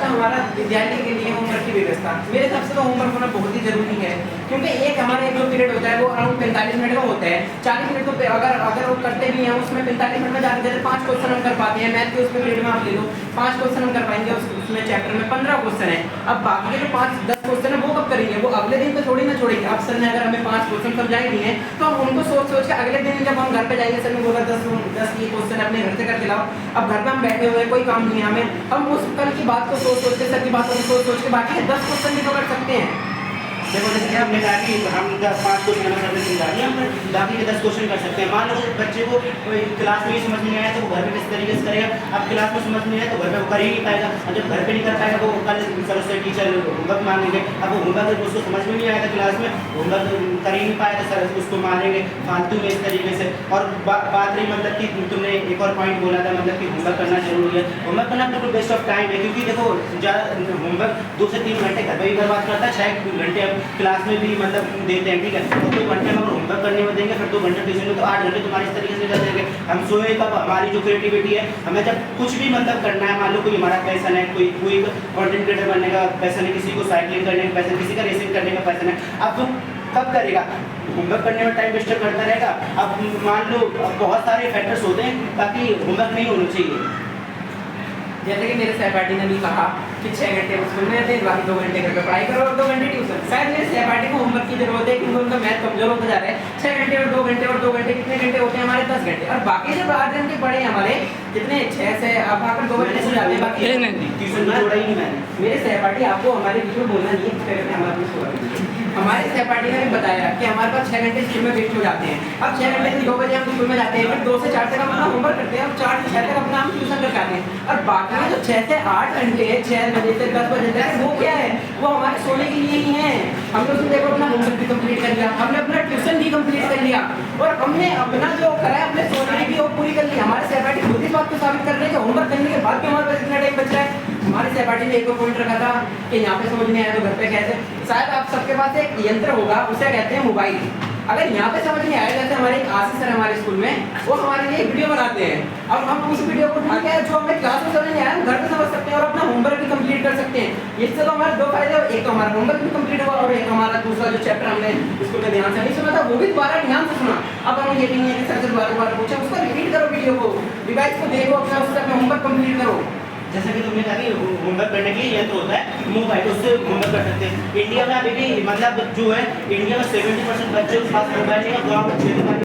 हमारा विद्यालय के लिए होमवर्क की व्यवस्था, मेरे हिसाब से तो होमवर्क होना बहुत ही जरूरी है, क्योंकि एक हमारा जो पीरियड होता है वो अराउंड 45 मिनट का होता है। 40 मिनट तो अगर वो करते भी हैं उसमें 45 मिनट में ज़्यादा से ज़्यादा 5 क्वेश्चन हम कर पाते हैं। मैथ के उसमें पीरियड में आप ले लो 5 क्वेश्चन हम कर पाएंगे, उसमें चैप्टर में 15 क्वेश्चन है। अब बाकी के जो 5-10 क्वेश्चन है वो कब करेंगे, वो अगले दिन तो थोड़ी ना छोड़ेंगे। अब सर ने अगर हमें 5 क्वेश्चन समझाए दिए हैं तो हम उनको सोच सोच के अगले दिन जब हम घर पे जाएंगे, सर ने बोला 10 ये क्वेश्चन अपने घर से करके लाओ। अब घर पे हम बैठे हुए हैं, कोई काम नहीं है हमें, हम उस कल की बात को सोच सोच के, सर की बात को सोच सोच के बाकी 10 क्वेश्चन भी तो कर सकते हैं। देखो जैसे कि हमने कहा कि हम 5 क्वेश्चन हमें करने समझा दिया, हम बाकी के 10 क्वेश्चन कर सकते हैं। मान लो बच्चे को क्लास में ही समझ नहीं आया तो वो घर पे किस तरीके से करेगा। अब क्लास में समझ नहीं आया तो घर पे वो कर ही नहीं पाएगा, और जब घर पे नहीं कर पाएगा तो कल सर उससे टीचर होमवर्क मांगेंगे। अब वो होमवर्क उसको समझ में नहीं आया था, क्लास में होमवर्क कर ही नहीं पाया तो सर उसको मारेंगे फालतू में इस तरीके से। और बात रही मतलब कि तुमने एक और पॉइंट बोला था मतलब कि होमवर्क करना जरूरी है। होमवर्क करना बिल्कुल बेस्ट ऑफ टाइम है, क्योंकि देखो होमवर्क 2 से 3 घंटे घर पर भी बर्बाद करता है, 6 घंटे अब क्लास में भी मतलब देते हैं, ठीक है। तो 2 घंटे हम होमवर्क करने में देंगे, फिर 2 घंटे ट्यूशन में, तो 8 घंटे तुम्हारे इस तरीके से निकल जाएंगे। हम सोए तब हमारी जो क्रिएटिविटी है, हमें जब कुछ भी मतलब करना है, मान लो कोई हमारा पैशन है, कोई कंटेंट क्रिएटर बनने का पैशन है, किसी को साइकिलिंग करने का पैशन है, किसी का रेसिंग करने का पैशन है, अब वो कब करेगा, होमवर्क करने में टाइम वेस्ट करता रहेगा। अब मान लो बहुत सारे फैक्टर्स होते हैं ताकि होमवर्क नहीं होना चाहिए। जैसे कि मेरे सहपाठी ने भी कहा कि 6 घंटे स्कूल में रहते हैं, बाकी 2 घंटे घर पे पढ़ाई करो और 2 घंटे ट्यूशन। शायद मेरे सहपाठी को होमवर्क की जरूरत है क्योंकि उनका मैथ कमजोर होता जा रहा है। 6 घंटे और 2 घंटे और 2 घंटे कितने घंटे होते हैं हमारे 10 घंटे, और बाकी जब 8 घंटे पढ़े हमारे कितने 6 से अब आकर 2 घंटे से जाते हैं बाकी ट्यूशन में जोड़ा ही नहीं मैंने। मेरे सहपाठी आपको हमारे बीच में बोलना नहीं है, हमारे सहपाठी ने भी बताया कि हमारे पास 6 घंटे स्कूल में वेस्ट हो जाते हैं। अब 6 घंटे से 2 बजे हम स्कूल में जाते हैं, फिर 2 से 4 तक हम अपना होमवर्क करते हैं, अब 4 से 6 तक अपना हम ट्यूशन कर आते हैं, और बाकी जो 6 से 8 घंटे 6 बजे से 10 बजे तक वो क्या है, वो हमारे सोने के लिए ही है। हमने उसमें देखो अपना होमवर्क भी कंप्लीट कर लिया, हमने अपना ट्यूशन भी कंप्लीट कर लिया, और हमने अपना जो करा है अपने सोने की भी वो पूरी कर ली। हमारे सहपाठी खुद इस बात को साबित कर रहे हैं कि होमवर्क करने के बाद भी हमारे पास इतना टाइम बच रहा है। हमारे सहपाठी ने एक और पॉइंट रखा था कि यहाँ पे समझ नहीं आया तो घर पे कैसे। शायद आप सबके पास एक यंत्र होगा, उसे कहते हैं मोबाइल। अगर यहाँ पे समझ नहीं आया, जैसे हमारे एक आशीष सर हमारे स्कूल में, वो हमारे लिए वीडियो बनाते हैं। अब हम उस वीडियो को उठा के जो हमें क्लास में समझ नहीं आया हम घर पे समझ सकते हैं और अपना होमवर्क भी कंप्लीट कर सकते हैं। इससे तो हमारे 2 फायदे, एक तो हमारा होमवर्क भी कंप्लीट हुआ और एक हमारा दूसरा जो चैप्टर हमने स्कूल में ध्यान से नहीं सुना था वो भी दोबारा ध्यान से सुना। अब हमें ये भी नहीं है कि सर से दोबारा पूछा, उसको रिपीट करो, वीडियो को डिवाइस को देखो, अपना उससे अपना होमवर्क कंप्लीट करो। जैसे कि तुमने कहा कि होमवर्क करने के लिए यंत्र होता है मोबाइल, उससे होमवर्क कर सकते हैं। इंडिया में अभी भी मतलब जो है इंडिया में 70% बच्चे के पास मोबाइल नहीं है, गाँव में